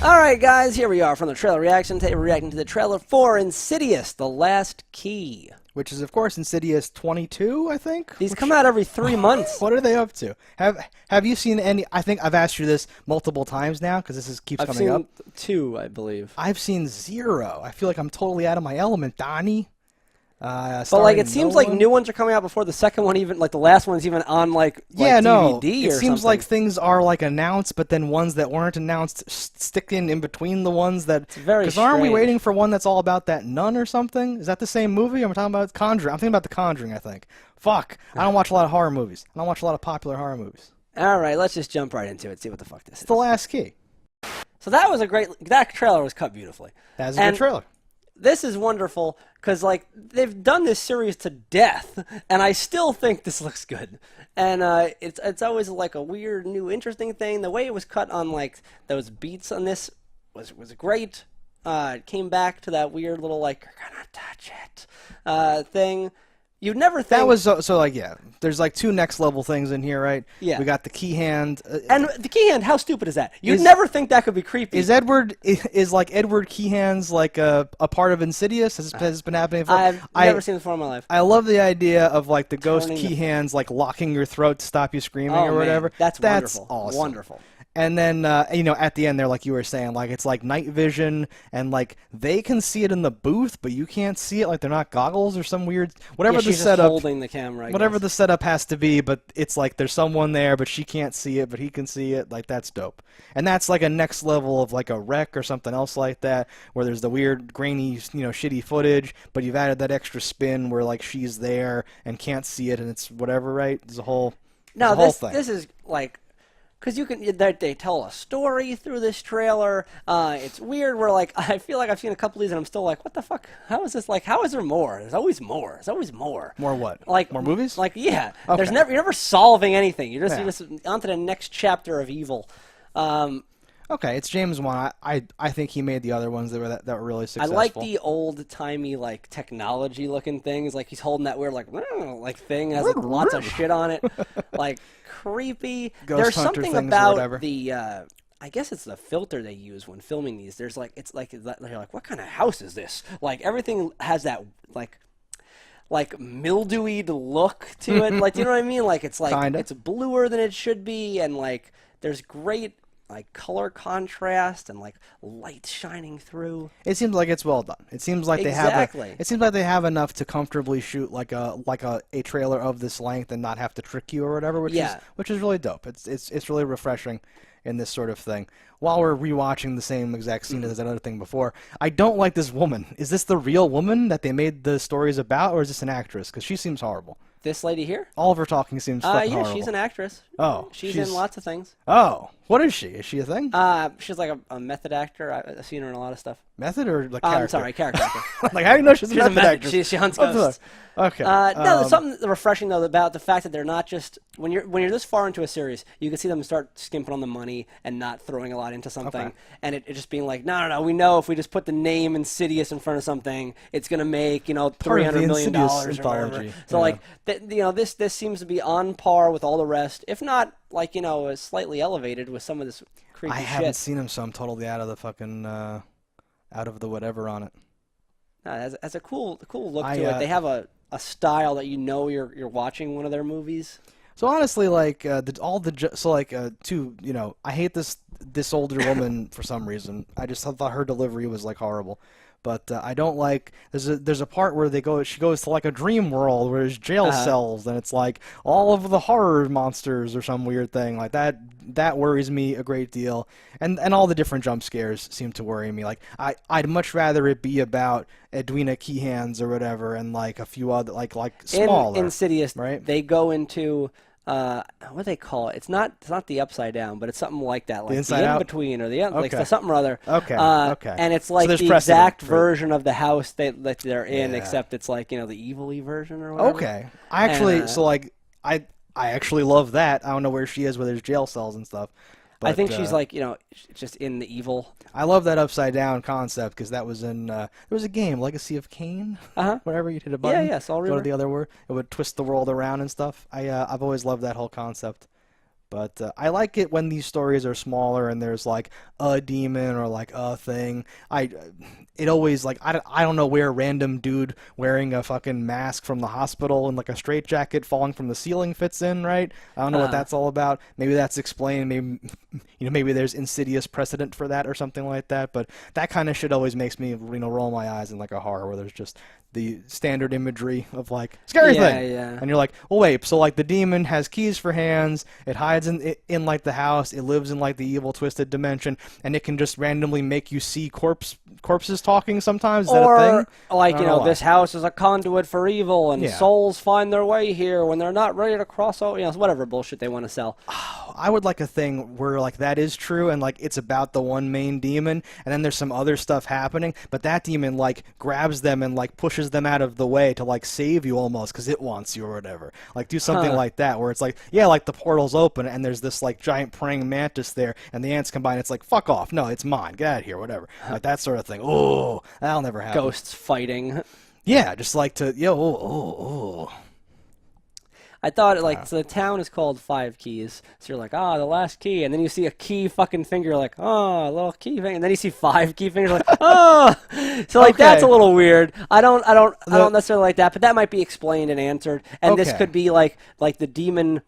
Alright guys, here we are from the trailer reaction. Today we're reacting to the trailer for Insidious, The Last Key. Which is, of course, Insidious 22, I think? These come out every 3 months. What are they up to? Have you seen any... I think I've asked you this multiple times now, because keeps coming up. I've seen 2, I believe. I've seen 0. I feel like I'm totally out of my element, Donnie. But like it seems like new ones are coming out before the second one, even like the last one's even on like yeah, DVD no. or It seems something. like things are like announced, but then ones that weren't announced stick in between the ones that. It's very Because aren't we strange. waiting for one that's all about that nun or something? Is that the same movie? I'm talking about Conjuring. I'm thinking about The Conjuring. I think. Fuck. I don't watch a lot of horror movies. I don't watch a lot of popular horror movies. All right, let's just jump right into it. See what the fuck this is. The Last Key. So that was a great. That trailer was cut beautifully. That's a good trailer. This is wonderful because like they've done this series to death, and I still think this looks good. And it's always like a weird, new, interesting thing. The way it was cut on like those beats on this was great. It came back to that weird little like you're gonna touch it thing. You'd never think That was so like yeah. There's like 2 next level things in here, right? Yeah. We got the key hand. And the key hand, how stupid is that? You'd never think that could be creepy. Is like Edward Keyhands like a part of Insidious? Has been happening for? I've never seen this before in my life. I love the idea of like the ghost Turning the- Keyhands like locking your throat to stop you screaming Oh, or man, whatever. that's wonderful. awesome. Wonderful. And then at the end there, like you were saying, like it's like night vision, and like they can see it in the booth, but you can't see it. Like they're not goggles or some weird whatever Yeah, the she's just setup. holding the camera. I Whatever guess. the setup has to be, but it's like there's someone there, but she can't see it, but he can see it. Like that's dope, and that's like a next level of like a wreck or something else like that, where there's the weird, grainy, shitty footage, but you've added that extra spin where like she's there and can't see it, and it's whatever, right? There's a whole, No, whole thing. this is like, because they tell a story through this trailer. It's weird. Where like I feel like I've seen a couple of these and I'm still like, what the fuck? How is this like? How is there more? There's always more. There's always more. More what? Like more movies? Like yeah. Okay. You're never solving anything. You're Yeah. just on to the next chapter of evil. Okay, it's James Wan. I think he made the other ones that were really I successful. like the old timey like technology looking things. Like he's holding that weird like thing that has like, lots of shit on it, like creepy. Ghost There's hunter something things or about whatever. the. I guess it's the filter they use when filming these. There's like it's like you're like, what kind of house is this? Like everything has that like mildewy look to it. Like, do you know what I mean? Like it's like Kinda. it's bluer than it should be, and like there's great like color contrast and like light shining through. It seems like it's well done. It seems like Exactly. it seems like they have enough to comfortably shoot like a trailer of this length and not have to trick you or whatever, which is really dope. It's really refreshing in this sort of thing. While we're rewatching the same exact scene as that other thing before, I don't like this woman. Is this the real woman that they made the stories about, or is this an actress? Because she seems horrible. This lady here? All of her talking seems fucking Yeah, horrible. she's an actress. Oh, she's in lots of things. Oh, what is she? Is she a thing? She's like a method actor. I've seen her in a lot of stuff. Method or like character? I'm sorry, character actor. Like how do you know she's a She's a method method. actress? She hunts What the ghosts. fuck? Okay. No, there's something refreshing though about the fact that they're not just when you're this far into a series, you can see them start skimping on the money and not throwing a lot into something, Okay. and it just being like, no, we know if we just put the name Insidious in front of something, it's gonna make Part of the $300 million Insidious or whatever. anthology, So yeah. like, this seems to be on par with all the rest, if not like slightly elevated with some of this creepy I shit. haven't seen him, so I'm totally out of the fucking out of the whatever on it. It has a cool look I, to it. They have a style that you're watching one of their movies. So honestly, like I hate this older woman for some reason. I just thought her delivery was like horrible. But I don't like there's a part where she goes to like a dream world where there's jail cells and it's like all of the horror monsters or some weird thing like that worries me a great deal, and all the different jump scares seem to worry me. Like I'd much rather it be about Edwina Keyhands or whatever and like a few other like smaller In Insidious, right? they go into what do they call it? It's not the upside down, but it's something like that, like Inside the in Out? between or like Okay. something or other. Okay, okay. And it's So like there's the precedent exact for- version of the house that they're in, Yeah. except it's like the evil-y version or whatever. Okay. I actually And, so like I actually love that. I don't know where she is where there's jail cells and stuff. I think But, she's like just in the evil. I love that upside down concept because that was in there was a game, Legacy of Kain. Whatever, you hit a button. Yeah, Saul Go to River. the other word. It would twist the world around and stuff. I've always loved that whole concept. But I like it when these stories are smaller and there's like a demon or like a thing. It always like I don't know where a random dude wearing a fucking mask from the hospital and like a straitjacket falling from the ceiling fits in, right? I don't know what that's all about. Maybe that's explained. Maybe maybe there's insidious precedent for that or something like that. But that kind of shit always makes me roll my eyes in like a horror where there's just the standard imagery of like scary thing, and you're like, oh wait, so like the demon has keys for hands, it hides in like the house, it lives in like the evil twisted dimension, and it can just randomly make you see corpses talking sometimes. Is that a thing? Like this house is a conduit for evil, and souls find their way here when they're not ready to cross over. Whatever bullshit they want to sell. I would like a thing where like that is true and like it's about the one main demon, and then there's some other stuff happening, but that demon like grabs them and like pushes them out of the way to like save you almost because it wants you or whatever. Like do something like that where it's like, yeah, like the portal's open and there's this like giant praying mantis there and the ants combine. It's like, fuck off. No, it's mine. Get out of here. Whatever. Like that sort of thing. Oh, that'll never happen. Ghosts fighting. Yeah, just like to, I thought so the town is called Five Keys. So you're like, the last key, and then you see a key fucking finger, like, a little key finger, and then you see 5 key fingers, like, So like that's a little weird. I don't necessarily like that, but that might be explained and answered. And this could be like the demon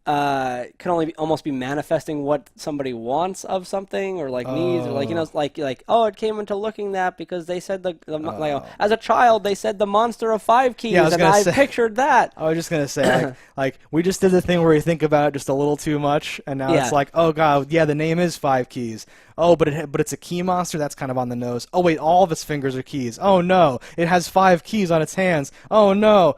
can only almost be manifesting what somebody wants of something or like needs or like it came into looking that because they said as a child they said the monster of 5 keys and I pictured that. I was just gonna say like we just did the thing where you think about it just a little too much and now it's like, oh god, yeah, the name is 5 keys. Oh, but it's a key monster. That's kind of on the nose. Oh wait, all of its fingers are keys. Oh no, it has 5 keys on its hands. Oh no.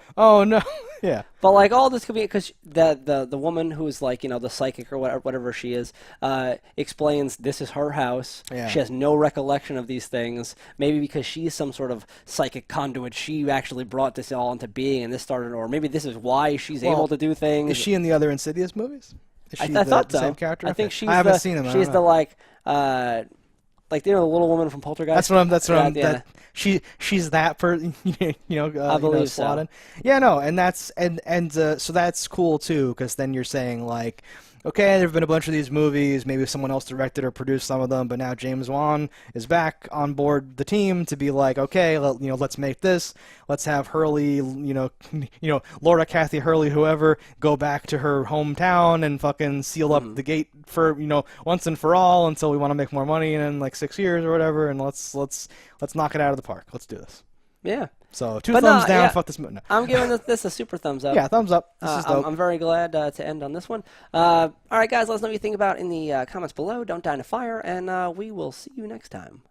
Yeah. But like all this could be because the woman who's like the psychic or whatever she is explains this is her house. Yeah. She has no recollection of these things. Maybe because she's some sort of psychic conduit, she actually brought this all into being, and this started, or maybe this is why she's able to do things. Is she in the other Insidious movies? Is she I thought the so. Same character? I think she's I haven't seen them. She's the like the little woman from Poltergeist. That's what I'm. She's that for I believe so. Yeah, no, and that's so that's cool too because then you're saying like, okay, there have been a bunch of these movies, maybe someone else directed or produced some of them, but now James Wan is back on board the team to be like, okay, let's make this. Let's have Hurley, Laura Kathy Hurley, whoever, go back to her hometown and fucking seal up the gate for, once and for all until we want to make more money in like 6 years or whatever, and let's knock it out of the park. Let's do this. Yeah. So thumbs down. Fuck this movie. No. I'm giving this a super thumbs up. Yeah, thumbs up. This is dope. I'm very glad to end on this one. All right, guys, let us know what you think about in the comments below. Don't die in a fire, and we will see you next time.